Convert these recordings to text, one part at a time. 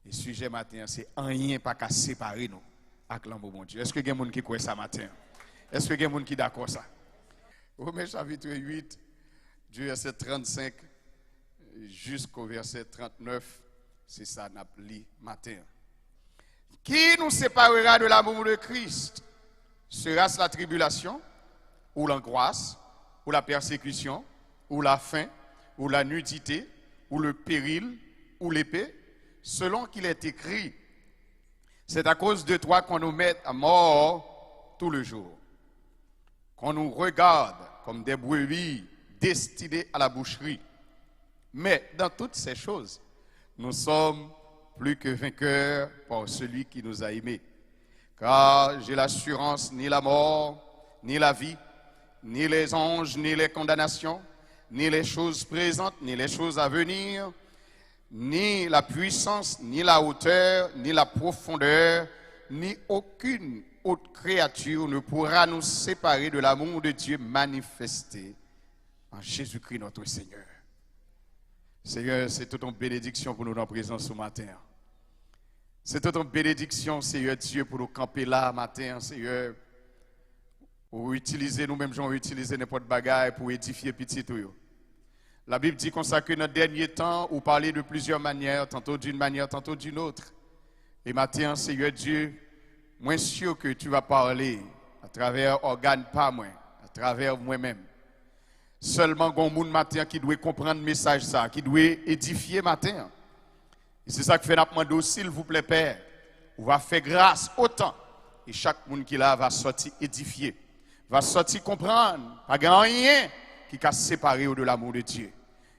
Le sujet matin, c'est rien pas qu'à séparer nous avec l'amour bon Dieu. Est-ce que il y a des gens qui croient ça matin? Est-ce que il y a des gens qui sont d'accord ça? Romains chapitre 8, du verset 35 jusqu'au verset 39, c'est ça n'a lu matin. Qui nous séparera de l'amour de Christ? Sera-ce la tribulation, ou l'angoisse, ou la persécution, ou la faim, ou la nudité, ou le péril, ou l'épée? Selon qu'il est écrit, c'est à cause de toi qu'on nous met à mort tout le jour, qu'on nous regarde comme des brebis destinées à la boucherie. Mais dans toutes ces choses, nous sommes plus que vainqueurs par celui qui nous a aimés. Car j'ai l'assurance, ni la mort, ni la vie, ni les anges, ni les condamnations, ni les choses présentes, ni les choses à venir, ni la puissance, ni la hauteur, ni la profondeur, ni aucune autre créature ne pourra nous séparer de l'amour de Dieu manifesté en Jésus-Christ notre Seigneur. Seigneur, c'est toute une bénédiction pour nous dans la présence ce matin. C'est toute une bénédiction, Seigneur Dieu, pour nous camper là matin, Seigneur. Pour utiliser nous-mêmes, j'en utiliser n'importe bagaille pour édifier petit tout. La Bible dit qu'on sait que dans le dernier temps, on parlait de plusieurs manières, tantôt d'une manière, tantôt d'une autre. Et maintenant, Seigneur Dieu, moi sûr que tu vas parler à travers organes pas moi, à travers moi-même. Seulement, il y a un monde matin qui doit comprendre le message, ça, qui doit édifier matin. Et c'est ça que fait notre demande, s'il vous plaît, Père. On va faire grâce autant. Et chaque monde qui est là va sortir édifié, va sortir comprendre. Pas rien qui va séparer de l'amour de Dieu.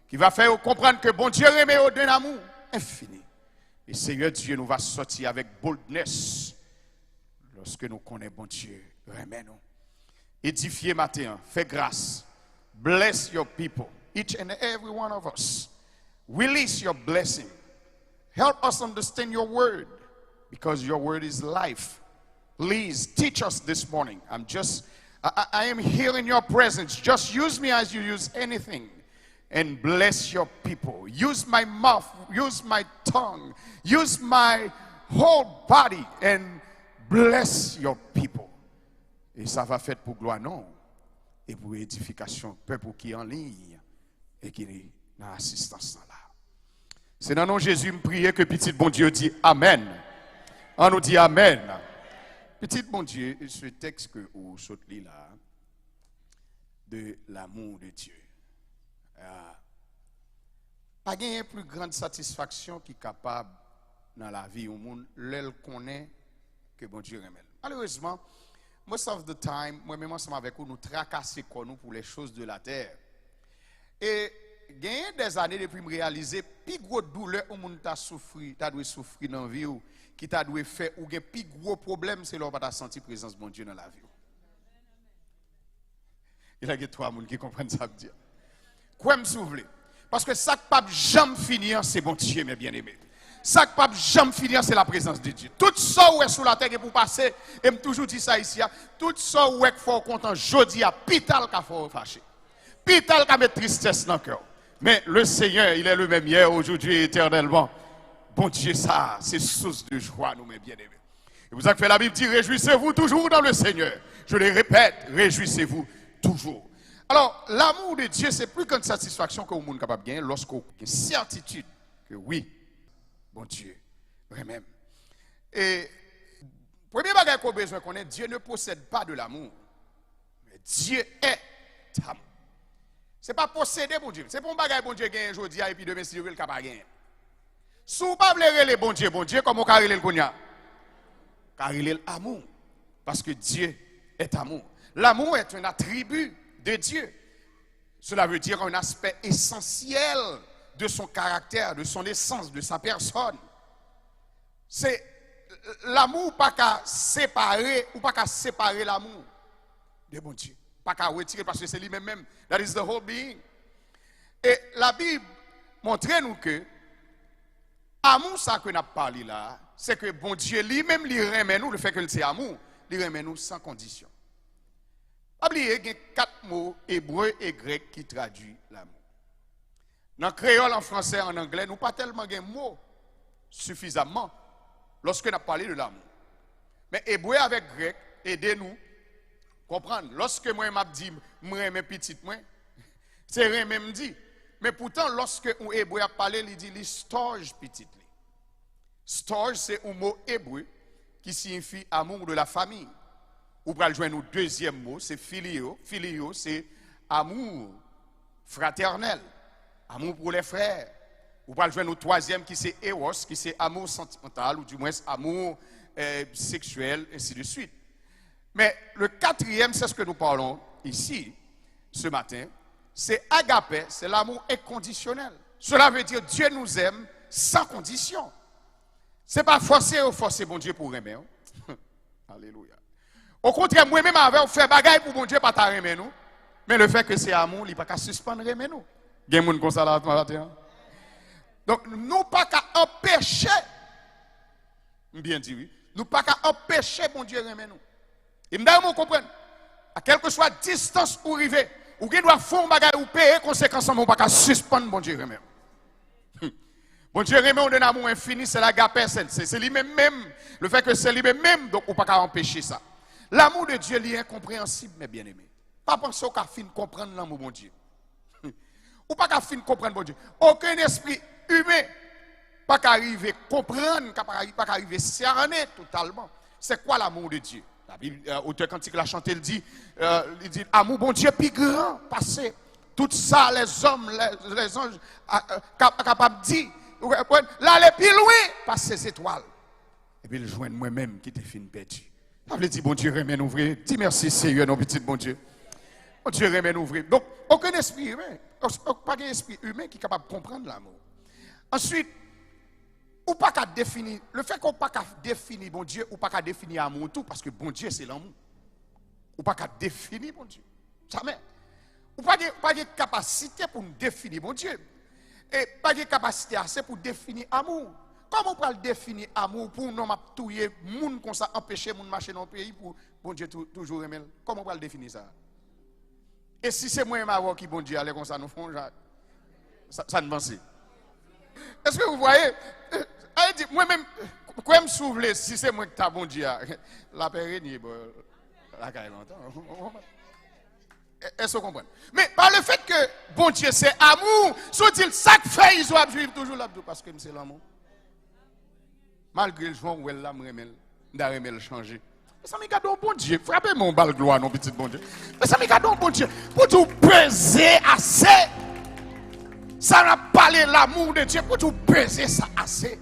Qui va faire comprendre que bon Dieu remet au-dedans d'amour infini. Et Seigneur Dieu nous va sortir avec boldness lorsque nous connaissons bon Dieu. Remet nous. Édifier matin, fais grâce. Bless your people, each and every one of us. Release your blessing. Help us understand your word, because your word is life. Please teach us this morning. I am here in your presence. Just use me as you use anything. And bless your people. Use my mouth, use my tongue, use my whole body, and bless your people. Et ça va faire pour gloire, non? Et pour édification, peuple qui est en ligne et qui est dans l'assistance là. C'est dans le nom de Jésus, me prier que petit bon Dieu dit Amen. On nous dit Amen. Petit bon Dieu, ce texte que vous sautez là, de l'amour de Dieu. Pas de plus grande satisfaction qui est capable dans la vie au monde, l'elle connaît que bon Dieu remet. Malheureusement, most of the time, moi-même ensemble avec vous, nous tracassons nous pour les choses de la terre. Et il y a des années depuis me réaliser, plus gros douleur au monde t'a souffert, t'as dû souffrir dans la vie, qui t'a dû faire, ou bien plus gros problème, c'est là où t'as senti la présence de bon Dieu dans la vie. Il y a trois personnes qui comprennent ça. Quoi me souffler? Parce que ça ne peut pas jamais finir, c'est bon Dieu, mes bien-aimés. Ça ne peut pas jamais finir, c'est la présence de Dieu. Tout ça où est sous la terre pour passer, et me toujours dit ça ici, tout ça où est fort content, jodi à pital qu'a fort fâché. Pital qu'a mettre tristesse dans le cœur. Mais le Seigneur, il est le même hier, aujourd'hui et éternellement. Bon Dieu, ça, c'est source de joie, nous, mes bien-aimés. Et vous avez fait la Bible dit, réjouissez-vous toujours dans le Seigneur. Je le répète, réjouissez-vous toujours. Alors, l'amour de Dieu, c'est plus qu'une satisfaction que le monde est capable de gagner lorsqu'on a une certitude que oui, bon Dieu, vraiment. Et, premier bagage qu'on a besoin de connaître, Dieu ne possède pas de l'amour. Mais Dieu est amour. Ce n'est pas posséder bon Dieu. C'est pour un bagage bon Dieu gagne aujourd'hui et puis demain, si Dieu veut le capable de gagner. Si vous ne pouvez pas les bon Dieu, comment vous le connaissez? Car il est l'amour. Parce que Dieu est amour. L'amour est un attribut de Dieu. Cela veut dire un aspect essentiel de son caractère, de son essence, de sa personne. C'est l'amour pas qu'à séparer ou pas qu'à séparer l'amour de bon Dieu. Pas qu'à retirer parce que c'est lui-même même. That is the whole being. Et la Bible montre nous que amour ça que n'a parlé là, c'est que bon Dieu lui-même lui remet nous le fait que c'est amour, lui remet nous sans condition. Oubliez, il y a 4 mots hébreux et grecs qui traduisent l'amour. Dans le créole, en français, en anglais, nous pas tellement de mots suffisamment lorsque nous avons parlé de l'amour. Mais hébreu avec grec, aidez-nous comprendre. Lorsque moi m'a dit moi mes petites moi, c'est rien même dit. Mais pourtant lorsque un hébreu a parlé, il dit li storge petite. Storge c'est un mot hébreu qui signifie amour de la famille. Ou pour joindre un deuxième mot, c'est filio. Filio c'est amour fraternel, amour pour les frères. Ou pour joindre un troisième qui c'est eros, qui c'est amour sentimental ou du moins amour sexuel, ainsi de suite. Mais le quatrième, c'est ce que nous parlons ici, ce matin, c'est agapé, c'est l'amour inconditionnel. Cela veut dire Dieu nous aime sans condition. Ce n'est pas forcé ou forcer bon Dieu pour aimer. Alléluia. Au contraire, moi-même, avec fait bagaille pour bon Dieu, pas t'aimer nous. Mais le fait que c'est amour, il n'y a pas qu'à suspendre aimer nous. Il y a des gens comme ça là, matin. Donc, nous pas qu'à empêcher, bien dit oui, nous pas qu'à empêcher bon Dieu aimer nous. Et vous comprenez, à quelque soit distance où arriver, ou qui doit faire un bagage ou payer conséquence, on pas qu'à suspendre bon Dieu aimer. Bon Dieu remet un amour infini, c'est l'agapé, c'est lui-même, le fait que c'est lui-même, donc on ne peut pas empêcher ça. L'amour de Dieu est incompréhensible, mais bien aimé. Pas penser qu'à fin comprendre l'amour de bon Dieu. Ou pas qu'à fin comprendre bon Dieu. Aucun esprit humain pas qu'à arriver comprendre, pas qu'à arriver cerner totalement. C'est quoi l'amour de Dieu? La Bible, auteur cantique l'a chanté, il dit amour bon Dieu plus grand, passé. Tout ça, les hommes, les anges, capables de dire. Là, les plus loin, passe ces étoiles. Et puis, il joint moi-même qui te fin perdu. Ça veut dire, bon Dieu, remet nous ouvrir. Dis merci, Seigneur, non petit bon Dieu. Bon Dieu, remet nous ouvrir. Donc, aucun esprit humain, pas d'esprit esprit humain qui est capable de comprendre l'amour. Ensuite, ou pas qu'à définir, le fait qu'on pas qu'à définir bon Dieu, ou pas qu'à définir amour tout, parce que bon Dieu, c'est l'amour. Ou pas qu'à définir bon Dieu. Jamais. Ou pas de capacité pour nous définir bon Dieu. Et pas de capacité assez pour définir amour. Comment on peut définir amour pour nous tuer moun comme ça empêcher moun marcher dans le pays pour bon Dieu toujours aimer. Comment on peut le définir ça? Et si c'est moi ma qui bon Dieu aller comme ça nous font ça ne pense. Est-ce que vous voyez moi-même quand me souffler si c'est moi qui t'a bon Dieu la pérenne la caille longtemps. Est-ce que vous comprenez? Mais par le fait que bon Dieu c'est amour, soit-il chaque fait ils doivent vivre toujours là-dedans parce que c'est l'amour. Malgré le jour où elle l'a remel changer. Mais ça m'a gardé un bon Dieu. Frappez mon balle gloire, non petit bon Dieu. Mais ça m'a gardé un bon Dieu. Pour tout peser assez. Ça n'a pas parlé l'amour de Dieu. Pour tout peser ça assez.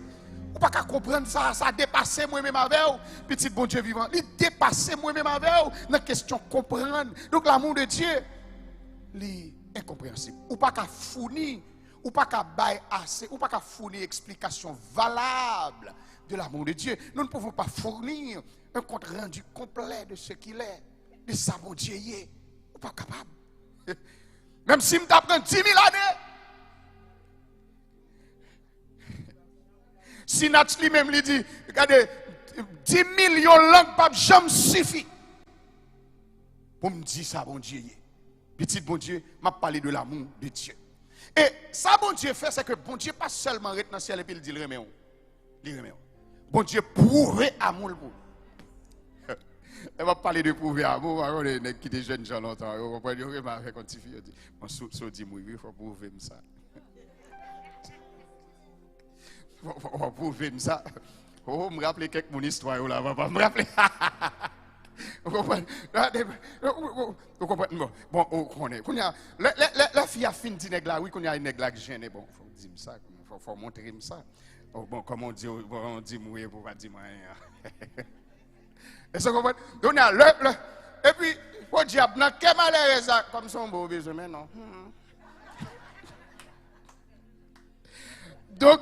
Vous pas qu'à comprendre ça. Ça a dépassé moi-même avec vous. Petit bon Dieu vivant. Il dépassé moi-même avec vous. Dans la question de comprendre. Donc l'amour de Dieu, il est incompréhensible. Ou pas qu'à fournir. Ou pas qu'à bailler assez. Ou pas qu'à fournir explication valable de l'amour de Dieu. Nous ne pouvons pas fournir un compte rendu complet de ce qu'il est, de sa bon Dieu y est. Ou pas capable. Même si je t'apprends 10 000 années. Si Nathalie même lui dit, regardez, 10 millions de langues pas jamais suffit. Pour me dire ça, bon Dieu y est. Petit bon Dieu, m'a parlé de l'amour de Dieu. Et ça, bon Dieu fait, c'est que bon Dieu pas seulement reste dans le ciel et puis il dit le remet. Bon Dieu prouver amour pour. Elle va parler de prouver amour, qui des jeunes gens longtemps. On va dire, avec un petit fille, on se dit, il faut prouver ça. On va prouver ça. Oh, me rappeler quelques mon histoire là, va me rappeler. Vous comprenez? Vous comprenez? Bon, on connaît. La fille a fini de nègre là, oui, qu'on y a une nègre là qui gêne. Bon, il faut dire ça, il faut montrer ça. Oh, bon, comme on dit mourir pour pas dire rien. Est-ce que vous comprenez? Donc, il y a le. Et puis, au diable, quel malheur est ça? Comme son beau besoin, mais non. Donc,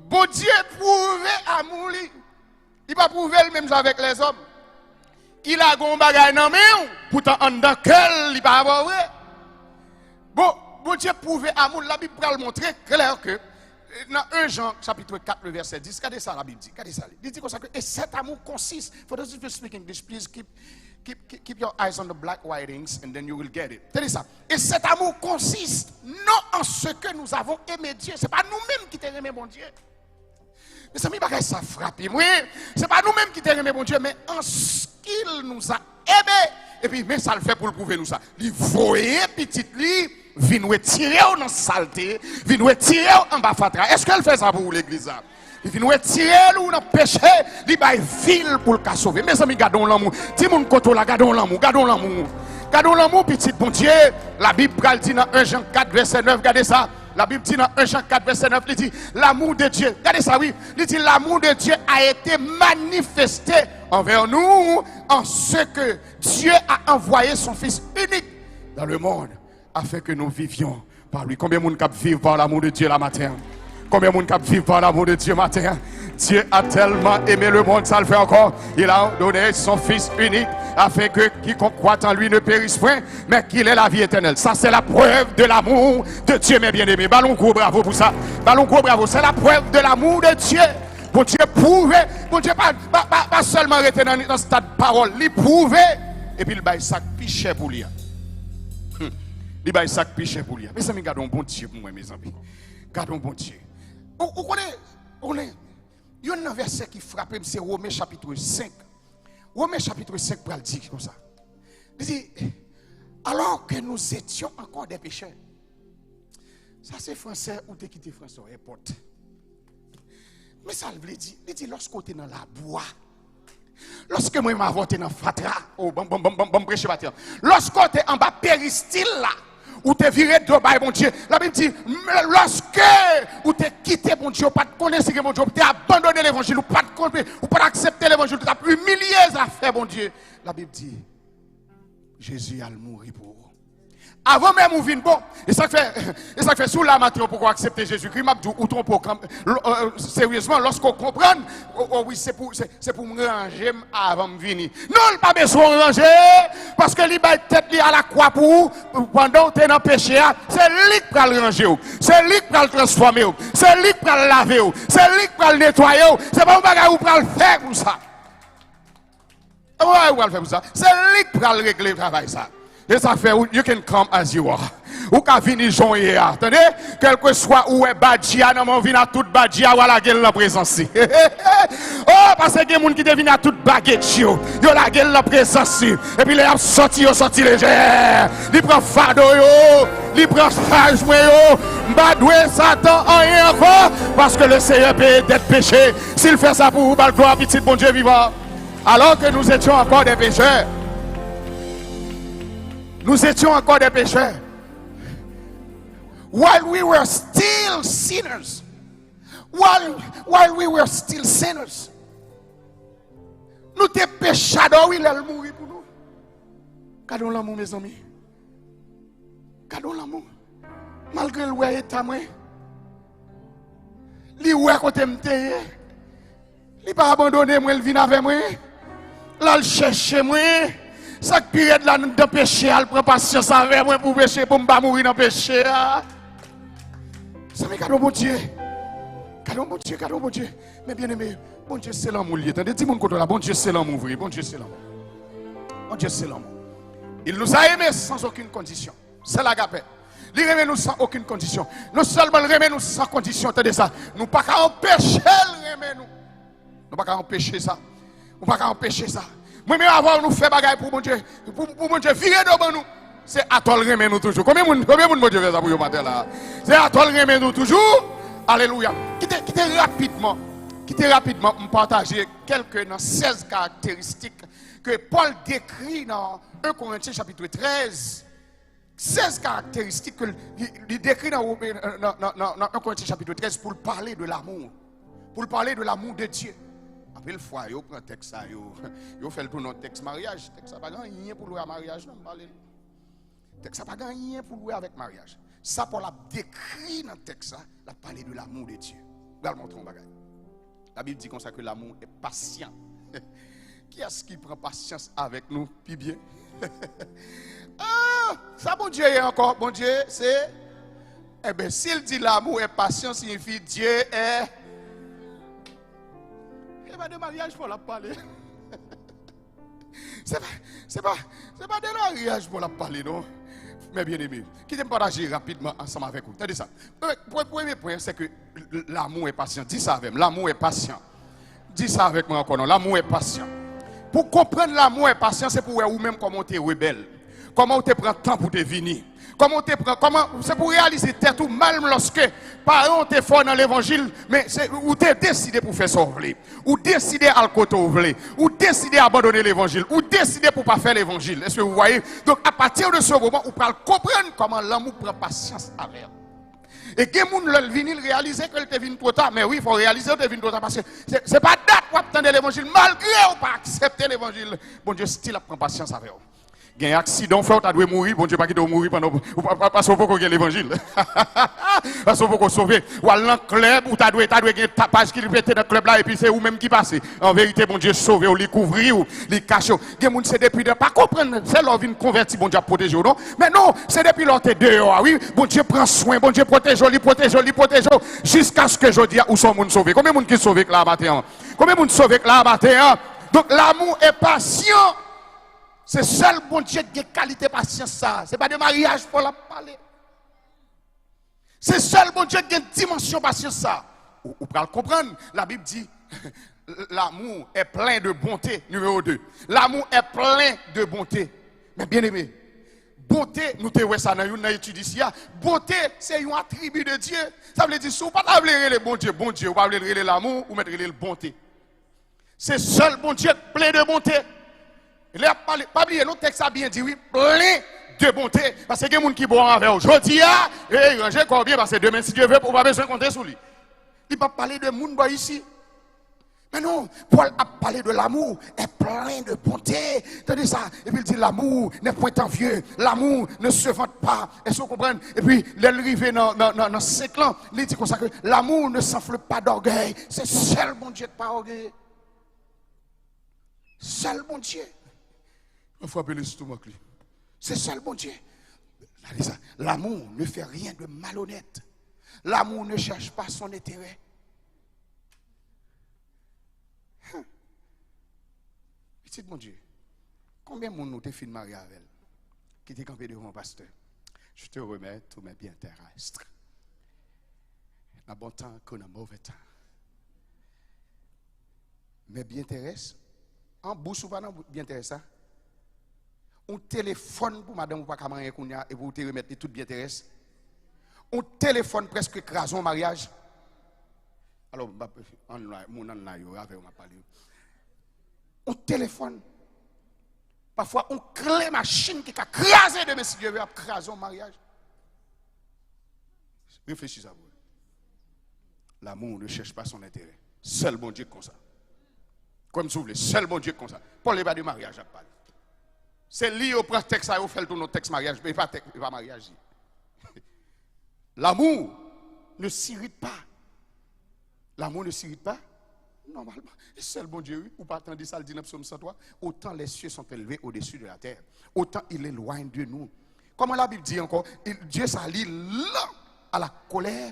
bon Dieu prouve amour, il va prouver le même avec les hommes. Il a un bagage dans main, pourtant en dans quel il va avoir vrai. Bon Dieu prouve amour, la Bible va le montrer clair que dans 1 Jean chapitre 4 le verset 10, regardez ça la Bible dit, regardez ça. Il dit comme ça que et cet amour consiste. For those of you speaking English, please keep your eyes on the black writings and then you will get it. Regardez ça. Et cet amour consiste non en ce que nous avons aimé Dieu, c'est pas nous-mêmes qui t'aimons mon Dieu. Mes amis, ça frappe. Oui, c'est pas nous-mêmes qui t'aimons, bon Dieu, mais en ce qu'il nous a aimés. Et puis, mais ça le fait pour le prouver nous ça. Il voyait petit lui, vient nous tirer dans la saleté, vient nous tirer en bas fatra. Est-ce qu'elle fait ça pour l'église? Il vient nous tirer dans le péché, il va ville pour le sauver. Mes amis, gardons l'amour. Dis mon côté là, gardons l'amour, gardons l'amour. Gardons l'amour, petit bon Dieu. La Bible dit dans 1 Jean 4, verset 9, regardez ça. La Bible dit dans 1 Jean 4, verset 9, il dit l'amour de Dieu. Regardez ça, oui. Il dit l'amour de Dieu a été manifesté envers nous en ce que Dieu a envoyé son Fils unique dans le monde afin que nous vivions par lui. Combien de monde vivent par l'amour de Dieu la matin? Combien de monde vivent par l'amour de Dieu matin? Dieu a tellement aimé le monde, ça le fait encore. Il a donné son Fils unique afin que quiconque croit en lui ne périsse point, mais qu'il ait la vie éternelle. Ça, c'est la preuve de l'amour de Dieu, mes bien-aimés. Ballon gros, bravo pour ça. Ballon gros, bravo. C'est la preuve de l'amour de Dieu. Pour Dieu prouver. Pour Dieu pas seulement rester dans ce stade de parole. Il prouver. Et puis il baille sac piché pour lui. Il baille sac piché pour lui. Mes amis, gardons bon Dieu pour moi, mes amis. Gardons bon Dieu. On est. Il y a un verset qui frappe, c'est Romains chapitre 5. Romains chapitre 5 pour le dire comme ça. Il dit, alors que nous étions encore des pécheurs. Ça c'est français ou t'es quitté français, importe. Mais ça veut dire, il dit, lorsqu'on est dans la bois, lorsque moi m'a voté dans Fatra, oh, bon, prêcher matin. Lorsqu'on est en bas péristyle là, ou t'es viré de bail, mon Dieu. La Bible dit, lorsque ou t'es quitté, mon Dieu, ou pas de connaître, mon Dieu, ou t'es abandonné l'évangile, ou pas de connaître, ou pas d'accepter l'évangile, tu t'as humilié à faire, mon Dieu. La Bible dit, Jésus a mouru pour vous. Avant même où vient bon, et ça fait sous la matin pour accepter Jésus-Christ, m'a dit ou trompe sérieusement lorsqu'on comprend, oui c'est pour me ranger avant de venir. Non, pas besoin de ranger parce que il va tête à la croix pour pendant tu es dans le péché, c'est lui qui va le ranger, c'est lui qui va le transformer, c'est lui qui va le laver, c'est lui qui va le nettoyer, c'est pas un bagage où va le faire pour ça. Ouais, va le faire pour ça. C'est lui qui va le régler le travail ça. Et ça fait, you can come as you are. Ou qu'à venir joindre, attendez, quel que soit où est Badjia, non, on vient à toute Badjia, ou à la gueule la présence. Oh, parce que il y a des gens qui deviennent à toute baguette, yo la gueule la présence. Et puis, les a sorti légère. Il prend fado, il prend fage, yo. Mbadoué, Satan, rien encore. Parce que le Seigneur peut d'être péché. S'il fait ça pour vous, bal gloire, petit bon Dieu vivant. Alors que nous étions encore des pécheurs. Nous étions encore des pécheurs. While we were still sinners. While we were still sinners. Nous étions péchadors, il a mouru pour nous. Gardons l'amour, mes amis. Gardons l'amour. Malgré le ouais état moi. Li ouais côté m'teye. Li pas abandonné moi, il vient avec moi. Là il cherche moi. Ça qui pire de là dans péché, elle prend patience avec moi pour pécher, pour ne pas mourir dans le péché. Ça me cadeau bon Dieu. Cadeau bon Dieu, cadeau bon Dieu. Mais bien aimé, bon Dieu c'est l'amour lié. Attendez, dis mon côté là, bon Dieu c'est l'amour vrai, bon Dieu c'est l'amour. Bon Dieu c'est l'amour. Il nous a aimés sans aucune condition. C'est l'agapé. Il aime nous sans aucune condition. Non seulement il aime nous sans condition, attendez ça. Nous pas qu'à empêcher il aime nous. Nous pas qu'à empêcher ça. Nous pas qu'à empêcher ça. Moi même avant nous faire bagaille pour mon Dieu, pour mon Dieu virer devant nous. C'est à toi le remet nous toujours. Combien de mon Dieu fait ça pour vous matin là? C'est à toi le remet nous toujours. Alléluia. Quittez rapidement me partager quelques 16 caractéristiques que Paul décrit dans 1 Corinthiens chapitre 13. 16 caractéristiques qu'il décrit dans 1 Corinthiens chapitre 13 pour parler de l'amour. Pour parler de l'amour de Dieu. Après le fois, yo prend texte ça, yo fait le tour notre texte mariage, texte ça pas rien pour louer à mariage non, parler. Texte ça pas rien pour louer avec mariage. Ça pour la décrit dans texte ça, la parler de l'amour de Dieu. On va montrer un bagage. La Bible dit comme ça que l'amour est patient. Qui est-ce qui prend patience avec nous puis bien? Ah, ça bon Dieu est encore, bon Dieu, c'est eh bien s'il dit l'amour est patient signifie Dieu est de mariage pour la parler. C'est pas de mariage pour la parler, non. mes bien-aimés, qui t'aime partager rapidement ensemble avec vous. Attendez ça. Le premier point, c'est que l'amour est patient. Dis ça avec moi. L'amour est patient. Dis ça avec moi encore. L'amour est patient. Pour comprendre l'amour et patience, c'est pour vous même comment tu es rebelle. Comment tu prends temps pour te venir. C'est pour réaliser tout mal lorsque parents te fort dans l'évangile, mais ou tu décidé pour faire sauver, ou décidé à le côté ou décidé à abandonner l'évangile, ou décidé pour pas faire l'évangile. Est-ce que vous voyez? Donc à partir de ce moment, vous pouvez comprendre comment l'amour prend patience avec vous. Et que moun le vinil réaliser que te venu trop tard, mais oui, il faut réaliser que te venu trop tard parce que c'est pas date pour attendre l'évangile malgré ou pas accepter l'évangile. Bon Dieu style prend patience avec vous. Il y a un accident, tu dois mourir, bon Dieu pas qu'il doit mourir pendant parce qu'on peut l'évangile. Parce qu'on peut sauver. Ou à l'un club où tu dois gagner ta page qui répète dans le club là et puis c'est vous même qui passe. En vérité, bon Dieu sauver ou les couvrir ou les cacher. Il y a des c'est depuis de pas comprendre, c'est leur vie converti, bon Dieu protéger non. Mais non, c'est depuis l'autre dehors. Oui, bon Dieu prend soin, bon Dieu protège, jusqu'à ce que je dise où sont les gens sauvés. Combien de gens qui sont sauvés là matin? Combien de gens sont sauvés là matin? Donc l'amour est patient. C'est seul bon Dieu qui a qualité patience ça. Ce n'est pas de mariage pour la parler. C'est seul bon Dieu qui a une dimension patience ça. Vous pouvez le comprendre. La Bible dit l'amour est plein de bonté. Numéro 2. L'amour est plein de bonté. Mais bien aimé, bonté, nous te voyons ça dans une étude ici. Bonté, c'est un attribut de Dieu. Ça veut dire si vous ne pouvez pas appeler le bon Dieu, vous ne pouvez pas appeler l'amour ou mettre le bonté. C'est seul bon Dieu plein de bonté. Pas oublier, notre texte a bien dit, oui, plein de bonté. Parce que il y a des gens qui boivent avec aujourd'hui, et rangez combien, parce que demain, si Dieu veut, on va besoin de compter sur lui. Il ne va pas parler de monde ici. Mais non, Paul a parlé de l'amour, est plein de bonté. Tenez ça. Et puis il dit l'amour n'est point envieux, l'amour ne se vante pas. Est-ce que vous comprenez? Et puis, l'arrivée dans ce clan, il dit comme ça que l'amour ne s'enfle pas d'orgueil. C'est seul bon Dieu de pas orgueil. Seul bon Dieu. Il faut appeler l'estomac. C'est seul bon Dieu. L'amour ne fait rien de malhonnête. L'amour ne cherche pas son intérêt. Petit mon Dieu, combien de monde nous t'es fait marier avec elle? Qui t'est campé devant un pasteur? Je te remets tous mes biens terrestres. Dans bon temps qu'on a mauvais temps. Mes biens terrestres, en bouche ou pas dans bien terrestre, on téléphone pour madame ou pas camarade et pour te remettre tout bien terrestre. On téléphone presque écrasant mariage. Alors, on téléphone. Parfois, on crée machine qui a crasé de mes si Dieu veut craser un mariage. Réfléchissez à vous. L'amour ne cherche pas son intérêt. Seul bon Dieu comme ça. Comme vous voulez, seul bon Dieu comme ça. Pour les bas du mariage à parler. C'est lié au texte à vous fait tout notre texte mariage, mais pas mariage. L'amour ne s'irrite pas. L'amour ne s'irrite pas. Normalement, seul bon Dieu, ou pas attendre ça le dit dans Psaume 103, autant les cieux sont élevés au-dessus de la terre, autant il éloigne de nous. Comment la Bible dit encore, Dieu s'allie lent à la colère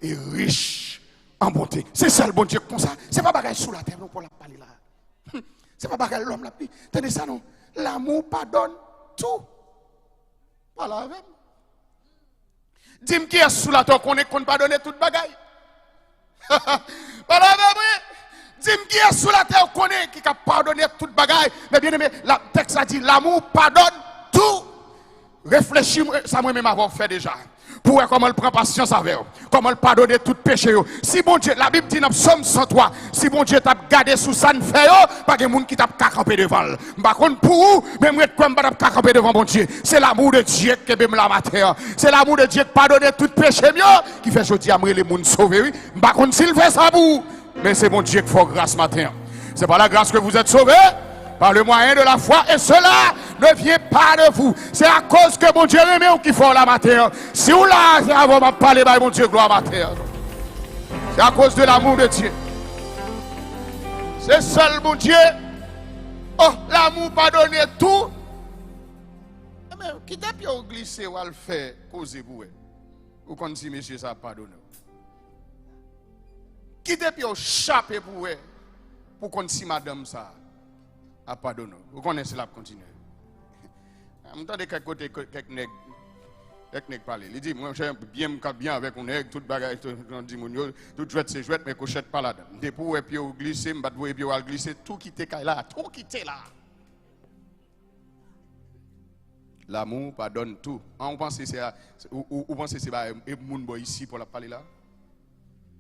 et riche en bonté. C'est ça le bon Dieu comme ça. C'est pas bagaille sous la terre, non, pour la parler là. C'est pas bagaille l'homme là. Tenez ça, non. L'amour pardonne tout. Pas la même. Dis-moi qui est sous la terre qu'on ne pardonne toute bagaille. Pas la même. Dis-moi qui est sous la terre qu'on est qui a pardonné toute bagaille. Mais bien aimé, le texte a dit l'amour pardonne tout. Réfléchis, ça moi-même avoir fait déjà. Pour voir comment elle prend patience avec eux, comment elle pardonne tout péché. Si bon Dieu, la Bible dit dans Psaume 103, si bon Dieu t'a gardé sous ça, ne fait pas de monde qui t'a campé devant. Par contre, pour vous, même quand vous t'a campé devant bon Dieu, c'est l'amour de Dieu qui est la matière. C'est l'amour de Dieu qui pardonne tout péché qui fait aujourd'hui amener les gens sauvés. Par contre, s'il fait ça pour vous, mais c'est bon Dieu qui fait grâce matin. C'est par la grâce que vous êtes sauvés. Par le moyen de la foi, et cela ne vient pas de vous. C'est à cause que mon Dieu aime ou qui fait la matière. Si vous là, c'est avant de parler, mon Dieu, gloire à terre. C'est à cause de l'amour de Dieu. C'est seul mon Dieu. Oh, l'amour pardonne tout. Mais qui t'a pu glisser ou le faire causer pour vous? Ou quand si monsieur ça pardonne. Qui t'a pu chaper pour vous? Pour qu'on si madame ça a pardonné. Vous connaissez cela, continuer. Je me quelques côtés, quelques nègres Ethnique parler. Il dit, moi, j'aime bien avec un aigle, tout bagage, tout jouet, c'est jouet, mais cochette pas là. Depuis, et puis, au glisser, m'bat et puis, au glisser, tout quitter là, tout quitter là. L'amour pardonne tout. On pense que c'est, ou pense que c'est, moun boy ici pour la parler là.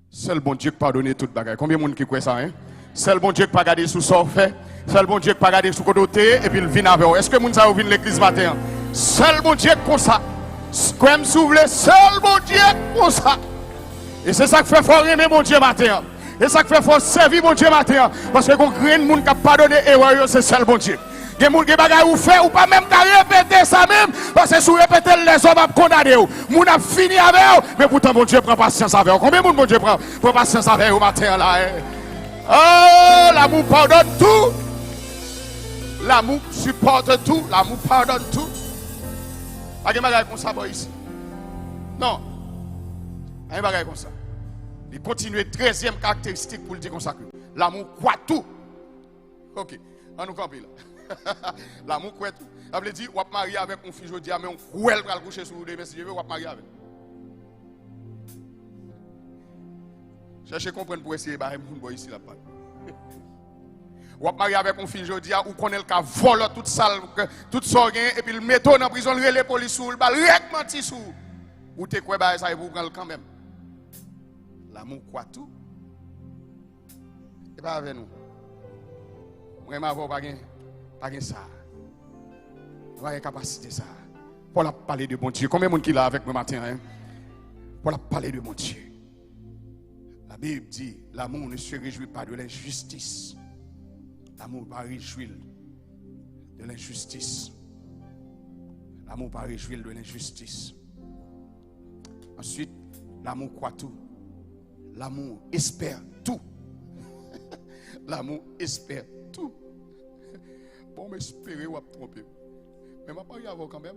Seul bon Dieu qui pardonne tout bagage. Combien de monde qui croit ça, hein? Seul bon Dieu qui pas garder sous sort fait. Seul bon Dieu qui pas garder sous côté, et puis il vient avec vous. Est-ce que moun ça vient l'église matin? Seul bon Dieu comme ça. Comme s'ouvre seul bon Dieu comme ça. Et c'est ça qui fait fort aimer mon Dieu matin. Et ça qui fait fort servir mon Dieu matin. Parce que quand grand monde qui pardonne erreur, c'est seul bon Dieu. Il y a des gens qui bagay ou fait ou pas même qu'à répéter ça même. Parce que si vous répétez les hommes vont condamner vous. Moun a fini avec vous. Mais pourtant mon Dieu prend patience avec vous. Combien de monde mon Dieu prend patience avec vous matin là? Oh, l'amour pardonne tout. L'amour supporte tout. L'amour pardonne tout. Pas de bagaille comme ça ici. Non. Pas de bagaille comme ça. Il continue 13e caractéristique pour le dire comme ça. L'amour croit tout. Ok. On nous campe là. L'amour croit tout. Ça veut dire, on va marier avec un fille aujourd'hui, mais on croit le coucher sur vous, mais si je veux, on va marier avec. Cherchez à comprendre pour essayer de faire un ici là-bas. Ou marié avec un fille aujourd'hui, ou connaît le cas vole toute salle, toute sorgue, et puis le met dans la prison, les polices sous le bal, menti sous. Ou t'es quoi, ça vous prendre quand même. L'amour quoi tout. Et pas avec nous. Vraiment, pas ça. Pas de capacité ça. Pour la parler de bon Dieu. Combien de monde qui est là avec moi matin? Hein? Pour la parler de bon Dieu. La Bible dit, l'amour ne se réjouit pas de l'injustice. L'amour pas réjouir de l'injustice. L'amour pas réjouir de l'injustice. Ensuite, l'amour croit tout. L'amour espère tout. L'amour espère tout. Bon, mais espérer ou tromper. Mais ma pas y avoir quand même.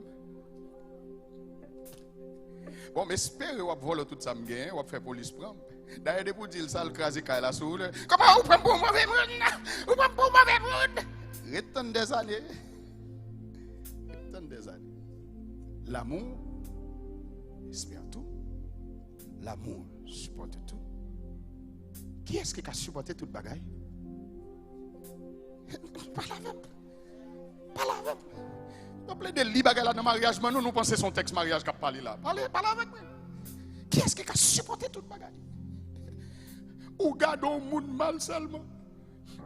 Bon, mais espérer ou voler tout ça me gagne, ou faire police prendre. D'ailleurs, de vous dire ça, le crasé la soule. Comment vous prenez pour mauvais monde? Vous prenez pour mauvais monde? Retourne des années. Retourne des années. L'amour espère tout. L'amour supporte tout. Qui est-ce qui a supporté toute bagaille? Pas la même. Pas la même. Vous avez des livres dans le mariage, mais nous pensons que son texte mariage qui a parlé là. Parlez avec moi. Qui est-ce qui a supporté toute bagaille? Ou garde un monde mal seulement.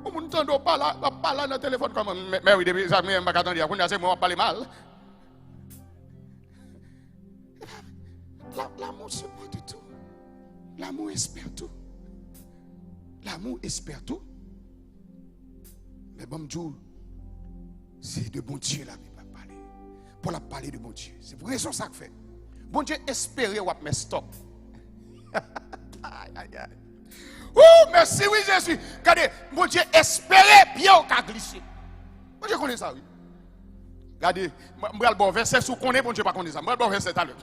Ou monde tendo pas là dans le téléphone comme mais oui depuis ça même pas attendre on c'est moi parler mal. L'amour supporte tout. L'amour espère tout. L'amour espère tout. Mais bon Dieu, c'est de bon Dieu là qui va parler. Pour la parler de bon Dieu. C'est pour raison ça que fait. Bon Dieu espérer ou mais stop. Aïe aïe aïe. Oh, merci, oui, Jésus. Regardez, mon Dieu, espérez bien au cas glissé. Mon Dieu connaît ça, oui. Regardez, je vais bon verset, si vous connaissez, mon Dieu, pas connaît ça. Je vais bon verset à l'heure.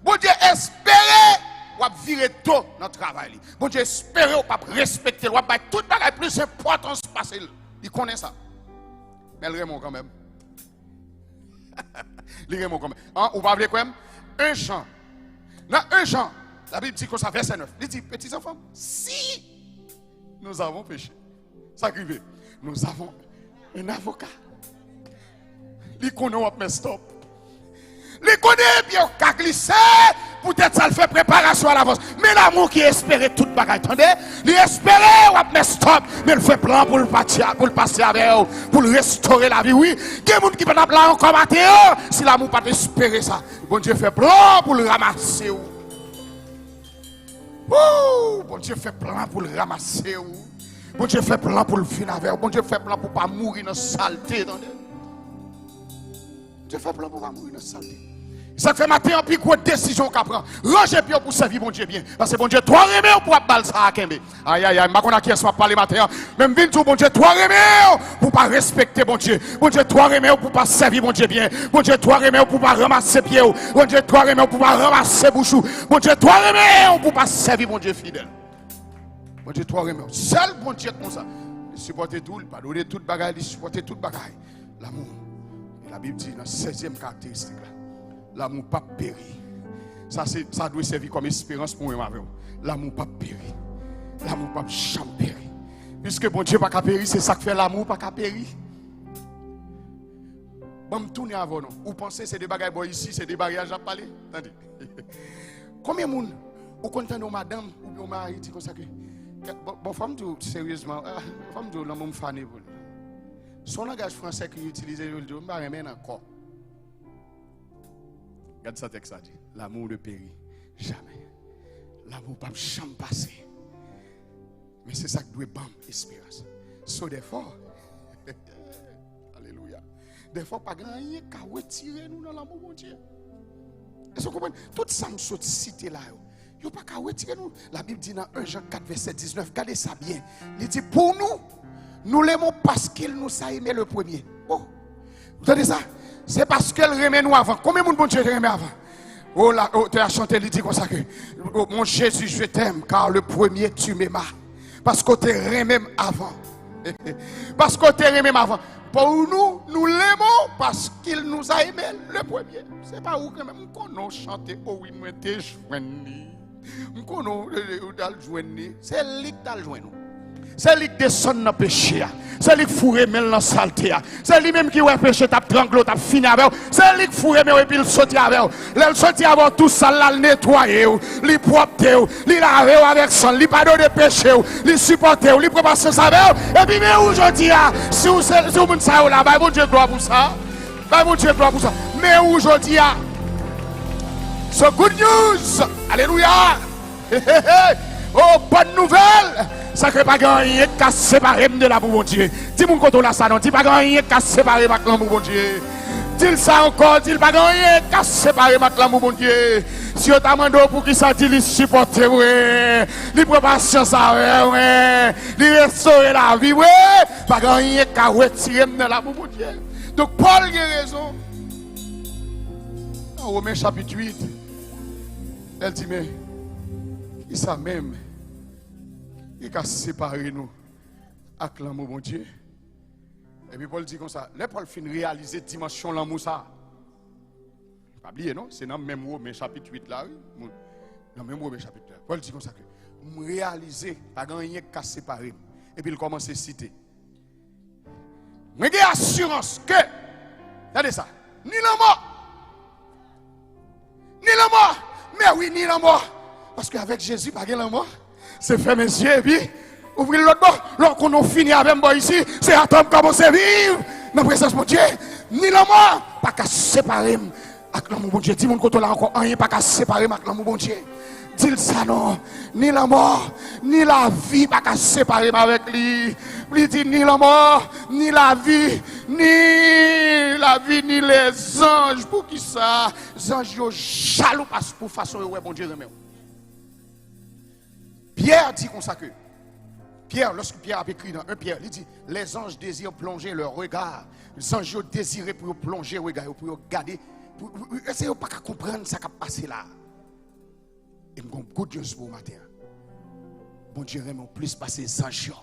Mon Dieu, espérez, ou virer tôt dans le travail. Mon Dieu, espérez, ou pas respecter, ou pas tout le bagage plus important se passer. Il connaît ça. Mais il remonte quand même. Il remonte quand même. Hein, ou pas quoi même? Un chant. Dans un chant. La Bible dit que ça verset 9. Il dit, petits enfants, si nous avons péché, ça arrive, nous avons un avocat. Il connaît mais stop. Il connaît bien qu'à glisser, peut-être ça le fait préparation à l'avance. Mais l'amour qui espérait toute bagaille, attendez, il espérait mais stop, mais il fait plan pour le passer avec vous, pour restaurer la vie. Oui, il y a des gens qui peuvent là encore matin, si l'amour pas espérer ça, bon Dieu fait plan pour le ramasser. Oh, bon Dieu fait plan pour le ramasser. Bon Dieu fait plan pour le finir avec. Bon Dieu fait plan pour ne pas mourir dans la saleté. Dieu fait plan pour ne pas mourir dans la saleté. Ça fait matin, puis quoi décision qu'on prend. Ranger bien pour servir bon Dieu bien. Parce que bon Dieu, toi remets pour balle ça à Kembe. Aïe aïe aïe, je ne sais pas qui est-ce parler matin. Même vite tout bon Dieu, toi remets pour pas respecter bon Dieu. Bon Dieu, toi remets pour pas servir bon Dieu bien. Bon Dieu, toi remets pour pas ramasser pied. Bon Dieu, toi remets pour pas ramasser bouchou. Bon Dieu, toi remets pour pas servir bon Dieu fidèle. Bon Dieu, toi remets. Seul bon Dieu comme ça. Il supporte tout, il pardonne toute bagaille, il supporte toute bagaille. L'amour. Et la Bible dit dans 16e caractéristique là. L'amour pas péri. Ça doit servir comme espérance pour moi. L'amour pas péri. L'amour pas jamais péri. Puisque bon Dieu pas péri, c'est ça que fait l'amour pas péri. Bon, me tourner avant nous. Vous pensez c'est des bagages ici, c'est des bagages à parler? Attendez. Combien de monde ou content de madame ou de mari dit comme ça que bon femme tout sérieusement, femme tout l'amour me fané pour. Son langage français qu'il utilise le dit, me pas remettre encore. Regarde ça texte ça dit, l'amour ne périt jamais. L'amour pas jamais passer. Mais c'est ça qui doit bam espérance. So therefore alléluia. Des fois pas grand rien qu'à retirer nous dans l'amour mon Dieu. Est-ce que vous comprenez? Tout ça me saute cité là. Yo pas qu'à retirer nous. La Bible dit dans 1 Jean 4 verset 19, regardez ça bien. Il dit pour nous l'aimons parce qu'il nous a aimé le premier. Oh. Vous entendez ça? C'est parce qu'elle remet nous avant. Combien de monde bon Dieu remet avant? Oh là, tu as chanté, il dit comme ça que oh, mon Jésus, je t'aime car le premier tu m'aimas. Parce que tu remet avant. Parce que tu remet avant. Pour nous l'aimons parce qu'il nous a aimé le premier. C'est pas où quand même qu'on chanter oh oui moi t'ai joindre. Qu'on dal joindre, c'est lui qui t'a joindre. C'est lui qui descend dans le péché. C'est lui qui fourre dans la saleté. C'est lui même qui ouais péché t'a tranglé t'a fini avec. C'est lui qui fourre mais et puis il saute avec. Il saute avec tout ça là nettoyer, li propre, li laver avec sang, li pardonner péché, li supporter, li préparer ça avec. Et puis mais aujourd'hui si vous ça là, bah bon Dieu gloire pour ça. Bah bon Dieu gloire pour ça. Mais aujourd'hui so good news. Alléluia. Oh bonne nouvelle. Ça que pas rien qu'à séparer de la pour mon Dieu. Dis mon côté là ça non, dis pas rien qu'à séparer ma clan pour mon Dieu. Dis ça encore, dis pas rien qu'à séparer ma clan pour mon Dieu. Si on t'a demandé pour qui ça dit, il supporter ouais, il prend patience ouais, il restaurer la vie ouais, pas rien qu'à retirer de la pour mon Dieu. Donc Paul a raison. Dans Romains chapitre 8, elle dit mais qui ça même qui a séparé nous avec l'amour mon Dieu. Et puis Paul dit comme ça, les Paul fin réaliser dimension l'amour ça. Pas oublier non, c'est dans le même Romains chapitre 8 là, dans le même Romains chapitre 8. Paul dit comme ça que réaliser pas rien qui a séparé. Et puis il commence à citer. Mais j'ai assurance que regardez ça, ni la mort. Ni la mort. Mais oui, ni la mort. Parce qu'avec Jésus, pas la mort. C'est fermer mes yeux et puis ouvrir l'autre bord. Lorsqu'on a fini avec moi ici, c'est attendre commencer à vivre dans la présence de Dieu. Ni la mort, pas qu'à séparer avec l'amour de Dieu. Dis-moi qu'on là encore rien, pas qu'à séparer avec l'amour de Dieu. Dis ça non. Ni la mort, ni la vie, pas qu'à séparer avec lui. Il dit ni la mort, ni la vie, ni les anges. Pour qui ça? Les anges sont jaloux parce que pour façon ouais bon Dieu remet. Pierre dit comme ça que Pierre, lorsque Pierre a écrit dans 1 Pierre, il dit les anges désirent plonger leur regard. Les anges désirent pour plonger leur regard, pour regarder. Essayez pas qu'à comprendre ça qui a passé là. Et mon good Dieu pour matin. Bon Dieu remet plus passer les anges.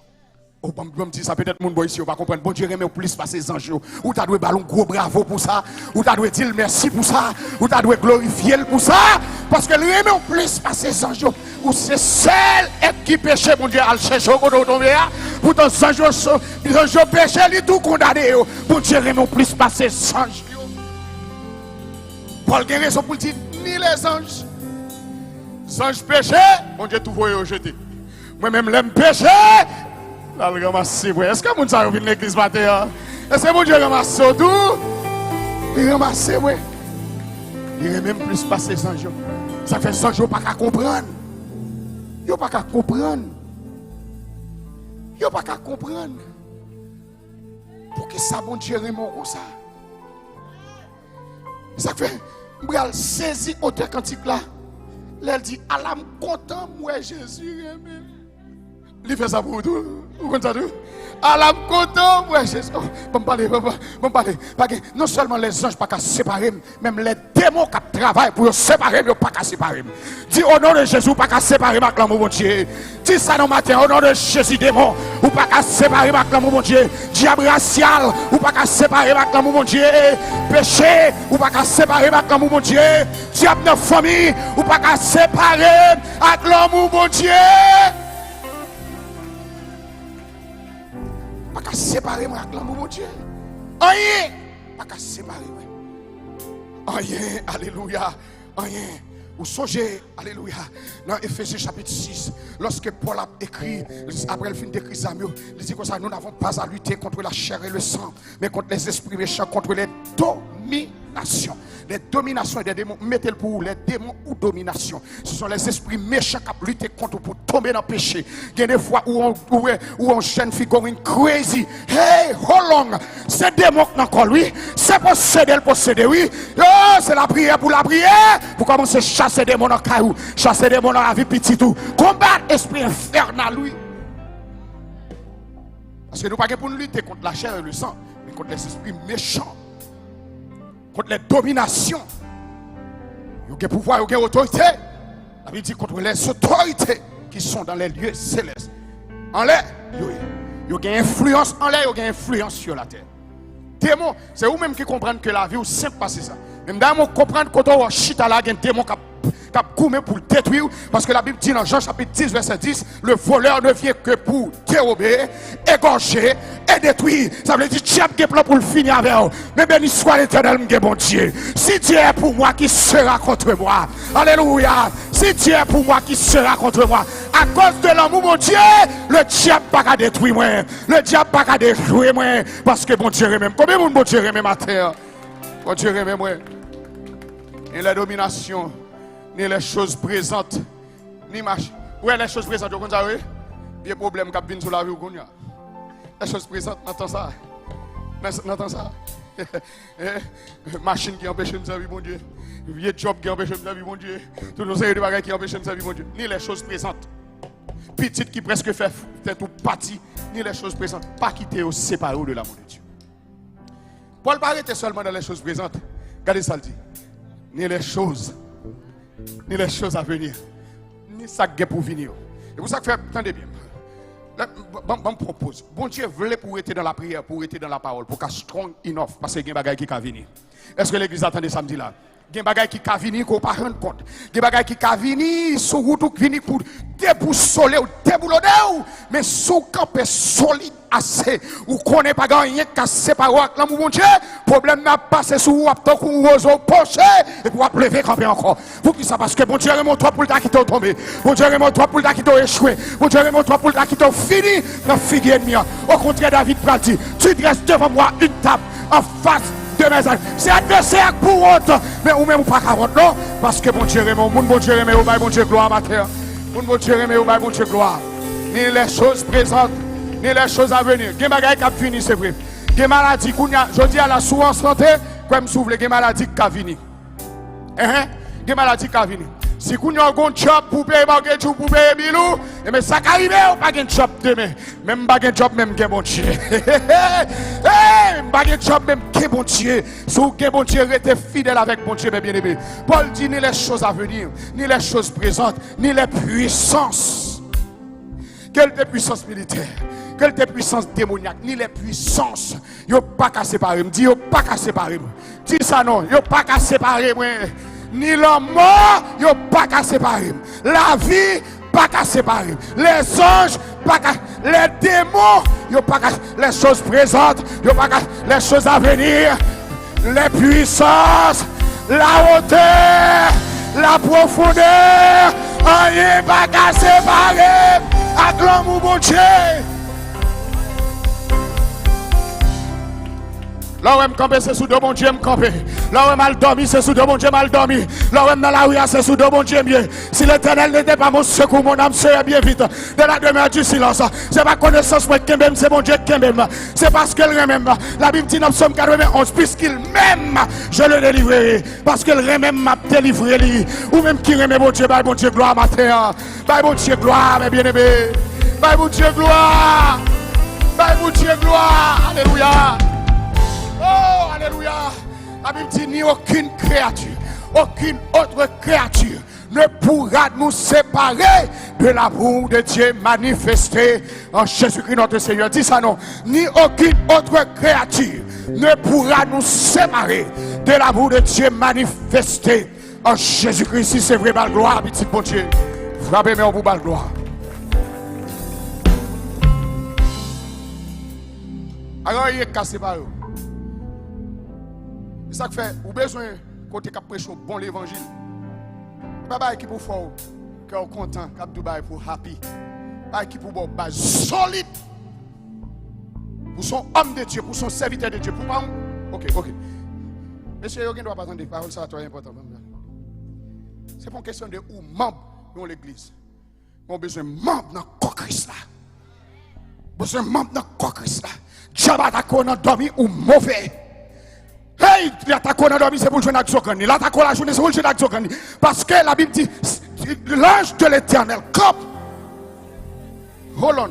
Oh, bon, me dit ça peut-être mon boy ici, on va comprendre. Bon Dieu remet plus passer les anges. Ou t'as dû ballon gros bravo pour ça. Ou t'as dû dire merci pour ça. Ou t'as dû glorifier pour ça. Parce que le remet plus passer les anges. Ou c'est celle qui péché, mon Dieu, à le chercher au côté de ton verre. Pourtant, les anges péché, ils tout condamné. Bon Dieu remet plus passer les anges. Paul a raison pour dire, ni les anges. Les anges péché, mon Dieu tout voyait rejeter. Moi-même, l'aime péché. Là, le ramasse, est-ce que mon Dieu vient de l'église matin? Est-ce que mon Dieu ramasse tout? Il ramasse, oui. Il est même plus passé sans jour. Ça fait 100 jours pas qu'à comprendre. Il n'y a pas qu'à comprendre. Il n'y a pas qu'à comprendre. Pour que ça, mon Dieu, remet comme ça. Ça fait, je saisi auteur cantique là. Elle dit, à l'âme content, moi Jésus remet. Il fait ça pour tout. Vous comprenez ça tout? À la content, ouais, Jésus. Bon parler. Parce que non seulement les anges pas qu'à séparer, même les démons qui travaillent pour séparer, ils pas qu'à séparer. Dis au nom de Jésus, pas qu'à séparer avec l'amour mon Dieu. Dis ça dans matin, au nom de Jésus, démon, ou pas qu'à séparer avec l'amour mon Dieu. Diable racial, ou pas qu'à séparer avec l'amour mon Dieu. Péché, ou pas qu'à séparer avec l'amour mon Dieu. Diable de famille, ou pas qu'à séparer avec l'amour mon Dieu. Pas qu'à séparer moi avec l'amour mon Dieu. Rien. Pas qu'à séparer moi. Rien. Alléluia. Rien. Vous songez, alléluia, dans Éphésiens chapitre 6, lorsque Paul a écrit, après le film d'écrit Samuel, il dit comme ça, nous n'avons pas à lutter contre la chair et le sang, mais contre les esprits méchants, contre les dominations. Les dominations et des démons, mettez-le pour vous, les démons ou dominations. Ce sont les esprits méchants qui luttent contre pour tomber dans le péché. Il y a des fois où on jeune fille going crazy. Hey, how long? C'est démon qui encore lui. C'est posséder, oui. Oh, c'est la prière pour la prière. Pour commencer à chasser des démons dans le caillou, chasser des démons dans la vie petite tout. Combattre l'esprit infernal, lui. Parce que nous ne pouvons pas lutter contre la chair et le sang, mais contre les esprits méchants. Contre les dominations. Il y a pouvoir, il y a autorité. La Bible dit contre les autorités qui sont dans les lieux célestes. En l'air, il y a influence en l'air, il y a influence sur la terre. Démon, c'est vous-même qui comprenez que la vie est simple passer ça. Même d'ailleurs, comprendre que quand on chita là, il y a un démon qui a couru pour le détruire. Parce que la Bible dit dans Jean chapitre 10, verset 10, le voleur ne vient que pour dérober, égorger et détruire. Ça veut dire que tu as un plan pour le finir avec vous. Mais béni soit l'Éternel, mon Dieu. Si Dieu est pour moi, qui sera contre moi? Alléluia. Si Dieu est pour moi, qui sera contre moi? À cause de l'amour, mon Dieu, le diable n'a pas détruire moi. Le diable n'a pas détruire moi. Parce que mon Dieu est même. Combien de mon Dieu est même à terre? Mon Dieu est même moi. Et la domination, ni les choses présentes, ni marche. Où est les choses présentes? Vous savez? Il y a un problème qui vient sur la vie. Les choses présentes, n'entends ça. N'entends ça. Machine qui empêche de me servir, mon Dieu. Vieux job qui empêche de me servir, mon Dieu. Tous nos séries de bagages qui empêchent de me servir, mon Dieu. Ni les choses présentes. Petite qui presque fait tout parti, ni les choses présentes. Pas quitter ou séparer de l'amour de Dieu. Paul ne était seulement dans les choses présentes. Regardez ça, le dit. Ni les choses à venir, ni ça qui est pour venir. Et pour ça que attendez bien. Je propose. Bon Dieu voulait pour être dans la prière, pour être dans la parole, pour qu'être strong enough, parce qu'il y a des bagages qui vont venir. Est-ce que l'église attendait samedi là? Il y a des bagages qui vont venir qu'on ne peut pas rendre compte. Il y a des bagages qui vont venir sur route qui venir pour déboussoler ou déboulonner. Mais sous camper solide assez, ou qu'on n'est pas gagné qu'à séparer avec l'amour mon Dieu, problème n'a pas passé sous ou tant qu'on roseau poché et pour lever camper encore. Pour qui ça? Parce que bon Dieu remonte toi pour le temps qui t'a tombé. Bon Dieu remonte toi pour le temps qui t'a échoué. Bon Dieu remonte toi pour le temps qui t'a fini dans figue ennemi. Au contraire, David dit, tu dresses devant moi une table en face de mes amis. C'est adversaire pour honte, mais ou même ou pas qu'à honte, non? Parce que bon Dieu remonte, bon Dieu remonte, au bail bon Dieu gloire matin. Bon Dieu remonte, au bail bon Dieu gloire. Ni les choses présentes, ni les choses à venir. Il y a des choses qui ont fini, c'est vrai. Il y a des maladies, je dis à la source santé, comme souffle, il y a des maladies qui ont fini. Il y a des maladies qui ont fini. Si vous avez un job pour payer un job pour payer bilou, mais ça arrive, vous pas un job demain. Même pas un job même que bon Dieu. Pas un job même que bon Dieu. Si vous avez bon Dieu, restez fidèle avec bon Dieu, bien aimé. Paul dit ni les choses à venir, ni les choses présentes, ni les puissances. Quelle des puissances militaires, quelle des puissances démoniaques, ni les puissances. Yo pas qu'à séparer. Dis yo pas qu'à séparer. Dis ça non, yo pas qu'à séparer moi. Ni la mort, yo pas qu'à séparer. La vie, pas qu'à séparer. Les anges, pas qu'à. Les démons, yo pas qu'à. Les choses présentes, yo pas qu'à. Les choses à venir. Les puissances, la hauteur, la profondeur. Rien pas qu'à séparer. Acclame mon Dieu. Là où je me campe, c'est sous deux bon Dieu me campe. Là où je mal dormi, c'est sous deux bon Dieu mal dormi. Là où je dans la rue, c'est sous deux bon Dieu mieux. Si l'Éternel n'était pas mon secours, mon âme serait bien vite. De la demeure du silence. C'est pas connaissance moi qui m'aime, c'est mon Dieu qui m'aime. C'est parce qu'il m'aime. La Bible dit dans Psaume 91, puisqu'il m'aime, je le délivrerai. Parce qu'il m'aime, m'a délivré. Ou même qui m'aime, mon Dieu gloire matin. Bye, mon Dieu gloire, mes bien-aimés. Bye mon Dieu gloire. Bye mon Dieu gloire. Alléluia. Oh, alléluia. La Bible dit ni aucune créature, aucune autre créature ne pourra nous séparer de l'amour de Dieu manifesté en Jésus-Christ notre Seigneur. Dis ça non. Ni aucune autre créature ne pourra nous séparer de l'amour de Dieu manifesté en Jésus-Christ. Si c'est vrai, belle gloire, petit bon Dieu. Frappez-moi pour belle gloire. Alors, il est cassé par eux. C'est ça que fait, ou besoin côté cap prêcher bon l'évangile. Pas qui pour fort, cœur content, cap Dubaï pour happy. Pas qui pour bon base solide. Pour son homme de Dieu, pour son serviteur de Dieu, pour pas. OK. Monsieur, vous ne doit pas attendre des paroles, ça c'est important. C'est pas une question de où membre dans l'église. On a besoin de membres dans le corps Christ là. Besoin de membres dans le corps Christ là. Diable attaque dans dormi ou mauvais. Hey, l'attaque dans dormi c'est pour jouer avec Zogani. L'attaque la journée c'est pour jouer avec Zogani. Parce que la Bible dit l'ange de l'Éternel campe. Hold on.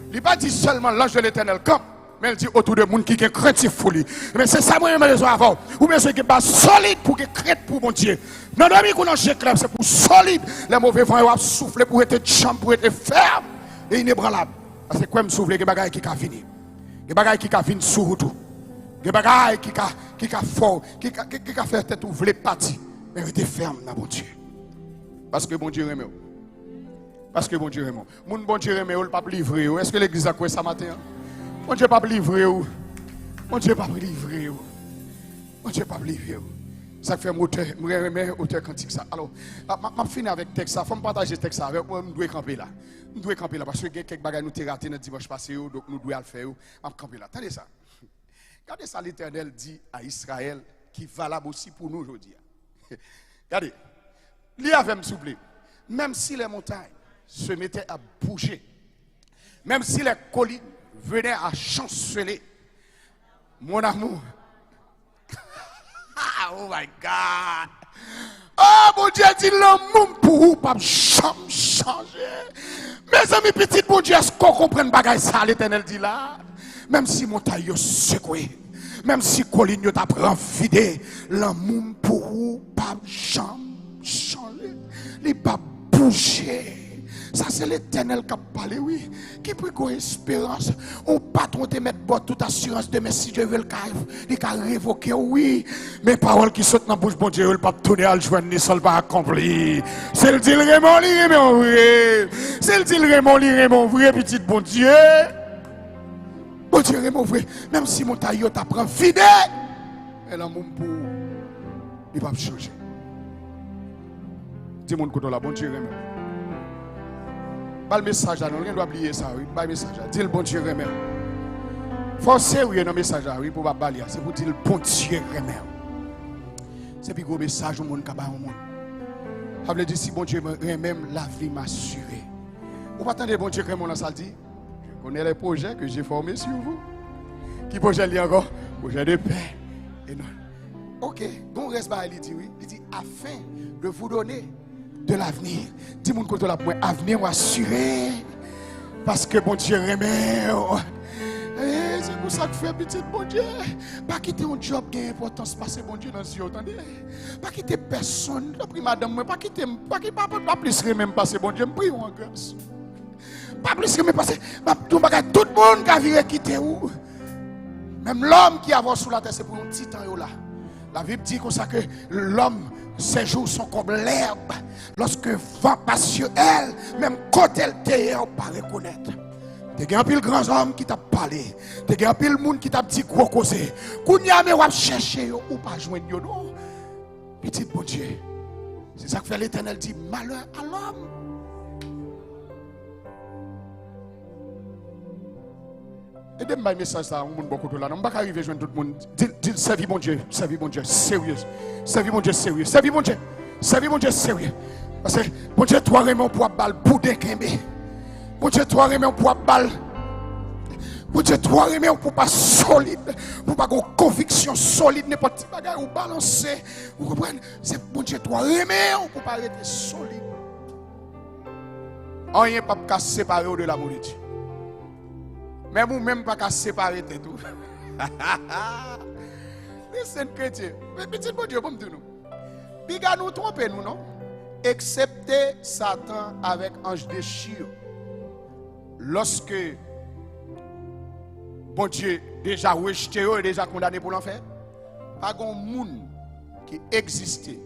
Il n'a pas dit seulement l'ange de l'Éternel campe. Mais il dit autour de monde qui est craintif pour lui. Mais c'est ça moi je besoin avoir. Ou bien c'est qui est solide pour que crainte pour mon Dieu. Non dormi qu'on ange clair c'est pour solide. Les mauvais vents vont souffler pour être champ pour être ferme et inébranlable. Parce que quoi me souffler que bagaille qui a fini. Des bagailles qui a fini sur tout. Des bagailles qui a fort, qui a fait tête ouvrir parti. Mais restez ferme dans mon Dieu. Parce que bon Dieu aime. Parce que bon Dieu aime. Mon bon Dieu aime, il ne pas livrer. Est-ce que l'église a quoi ça matin? Mon Dieu pas livrer. Mon Dieu pas livrer. Mon Dieu pas livrer. Ça fait auteur cantique ça. Alors, je finis avec le texte ça. Il faut me partager le texte avec moi. Je dois camper là. Nous devons camper là parce que quelques bagages nous avons raté dans le dimanche passé, donc nous devons le faire. On camper là. Attendez ça. Regardez ça, l'Éternel dit à Israël, qui est valable aussi pour nous aujourd'hui. Regardez. Lui avait me soufflé. Même si les montagnes se mettaient à bouger, même si les collines venaient à chanceler, mon amour. Oh my God. Oh mon Dieu dit l'amour pour vous pas changer. Mes amis petits, bon Dieu, est-ce qu'on comprend bagaille ça l'Éternel dit là? Même si montagne yo secoué, même si colline yo t'apprend vidé, l'amour pour vous pas changer. Il pas bouger. Ça c'est l'Éternel qui a parlé, oui. Qui peut avoir espérance? On patron te mettre bord toute assurance de mais si Dieu veut le cas, il a révoqué, oui. Mais paroles qui sautent dans la bouche, bon Dieu, il ne peut pas tourner à le joindre, ni seul pas accompli. C'est le dit Raymond, vrai. C'est le dit Raymond, vrai, petit bon Dieu. Bon Dieu, Raymond, vrai. Même si mon taillot t'apprend fidèle, elle a mon pour, il va changer. Dis mon côté là, bon Dieu, Raymond. Pas le message là, on doit oublier ça, oui. Pas le message là. Dis le bon Dieu remet. Forcez oui dans le message là, oui, pour pas balayer. C'est pour dire le bon Dieu remet. C'est plus gros message au monde qui a au monde. Ça veut dire si bon Dieu remet, la vie m'assurée. Vous pas attendre bon Dieu remet dans ça dit. Je connais les projets que j'ai formés sur vous. Qui projet il y a encore? Projet de paix. Et non. OK, bon reste bah il dit oui, il dit afin de vous donner de l'avenir. Dis mon côté là pour avenir assuré. Parce que bon Dieu remet. C'est pour ça que fait petit bon Dieu. Pas quitter un job qui a importance passer bon Dieu dans ce attendez. Pas quitter personne. Pris madame pas quitter pas plus même passer bon Dieu me prie en grâce. Pas plus même passer tout le monde qui a viré quitter où. Même l'homme qui avance sous la terre c'est pour un petit temps là. La Bible dit comme ça que l'homme ses jours sont comme l'herbe. Lorsque vent passe sur elle, même quand elle t'est, on ne peut pas reconnaître. Tu as un pile grand homme qui t'a parlé. Tu as un pile monde qui t'a dit gros causé. Kounya me wap chercher ou pas joindre yo non. Petit bon Dieu. C'est ça que fait l'Éternel dit malheur à l'homme. Et de mes messages ça, on beaucoup de là. On ne va pas arriver à joindre tout le monde. Dis servis mon Dieu, sérieux. Servis mon Dieu, sérieux. Servis mon Dieu, sérieux. Parce que mon Dieu, toi, Raymond, pour balle, boudin kembe. Mon Dieu, toi, Raymond, pour balle. Mon Dieu, toi, Raymond, pour pas solide. Pour pas avoir conviction solide, n'importe quoi bagarre ou balancer. Vous comprenez? C'est mon Dieu, toi, Raymond, pour pas être solide. Rien pas qu'à séparer de l'amour de Dieu. Même ou même pas qu'à séparer de tout. Les saints chrétiens, mais petit bon Dieu, comme nous. Biga nous tromper nous, non? Excepté Satan avec ange déchire. Lorsque bon Dieu déjà rejeté et déjà condamné pour l'enfer, pas grand monde qui existait,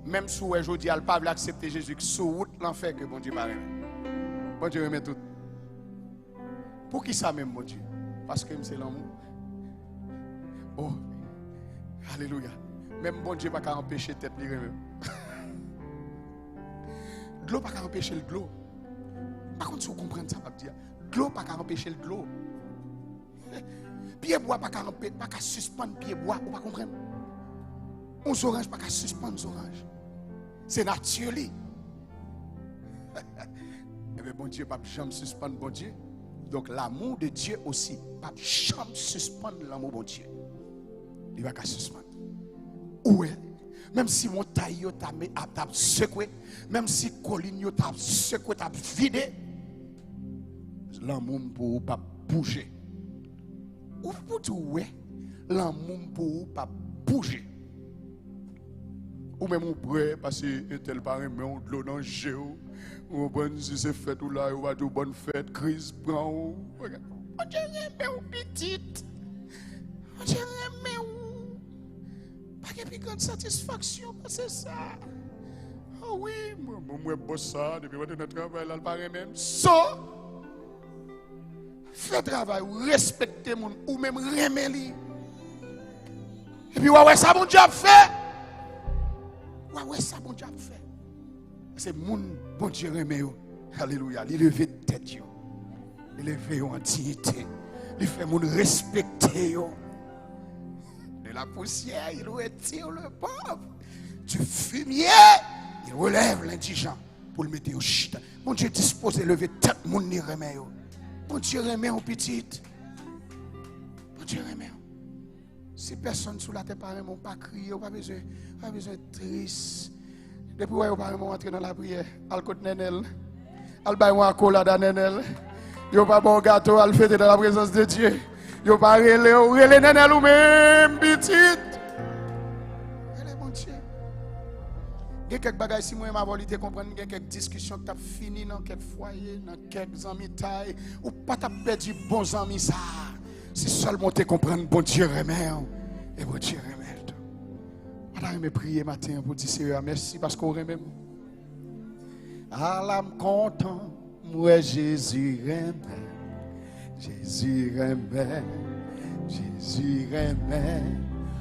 même si aujourd'hui il pas accepter Jésus sur route l'enfer que bon Dieu pas. Bon Dieu remet tout. Pour qui ça même bon Dieu? Parce que c'est l'amour. Oh, alléluia. Même bon Dieu pas qu'à empêcher tête li remet. De l'eau pas qu'à empêcher le l'eau. Par contre si vous comprenez ça, pas dire. De l'eau pas qu'à empêcher le l'eau. Pied bois pas qu'à empêcher, pas qu'à suspendre pied bois, vous pas comprendre. On orange pas qu'à suspendre orange. C'est naturel. Et bien bon Dieu pas jamais suspendre bon Dieu. Donc l'amour de Dieu aussi pas jamais suspendre l'amour de Dieu. Il va qu'à suspendre. Ouais. Même si mon taille t'a secoué, même si colline t'a secoué, t'a vidé, l'amour pour pas bouger. Ou pour tout ouais, l'amour pour pas bouger. Ou même on prêt parce que tel parent met on de l'eau dans le jeu. Ou bon si c'est fête ou là, ou va dire bonne fête, crise prend ou. On dirait ou petite. On dirait ou. Pas de plus grande satisfaction parce que ça. Ah oui, moi bosse ça depuis notre travail là le parent même. So fais travail, respectez mon ou même remet li. Et puis ouais ça mon Dieu fait. Ouais ça mon Dieu fait. C'est mon bon Dieu remet. Alléluia, il lever tête yo. Il lever en dignité. Il fait mon respecter yo. De la poussière, il retire le pauvre. Du fumier, il relève l'indigent pour le mettre au chita. Mon Dieu dispose de lever tête mon ni remet. Mon Dieu remet en petite. Mon Dieu remet. Si personne sous la terre parle, mon pas crier, pas besoin triste. Depuis où vous entrer dans la prière, al côté nenel, al bay un accolade à nenel. Yo pas bon gâteau, al fêter dans la présence de Dieu. Yo pas relé nenel ou même petite. Relé mon Dieu. Il y a quelques bagages si moi ma volonté comprendre, il y a quelques discussions qui t'a fini dans quelques foyers, dans quelques amis taille ou pas t'a perdu bons amis ça. Si seulement tu comprends bon Dieu remet et bon Dieu remet. Je vais prier matin pour dire Seigneur merci parce qu'on remet. À l'âme content, moi Jésus remet. Jésus remet. Jésus remet.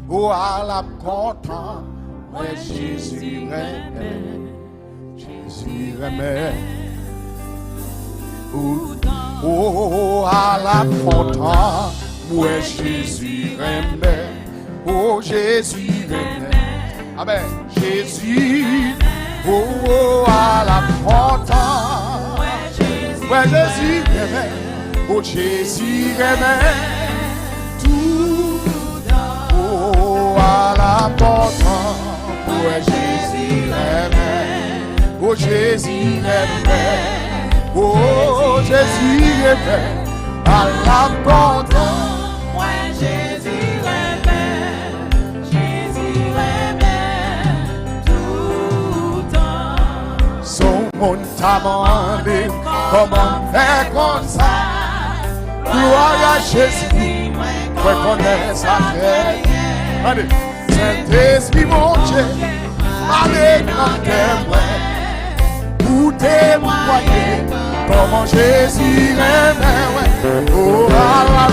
Oh, à l'âme content, moi Jésus remet. Jésus remet. Oh, à l'âme content, moi Jésus remet. Oh, Jésus remet. Amen. Jésus, oh, à la content. Ouais, Jésus remet. Oh, Jésus remet. Tout. Oh, à la content. Ouais, Jésus remet. Oh, Jésus remet. Oh, Jésus remet. À la content. Ouais, Jésus on t'a demandé comment faire comme ça. Gloire à Jésus, reconnais sa paix. Allez, Saint-Esprit mon Dieu, allez dans tes pour témoigner comment Jésus aimait. Oh, à la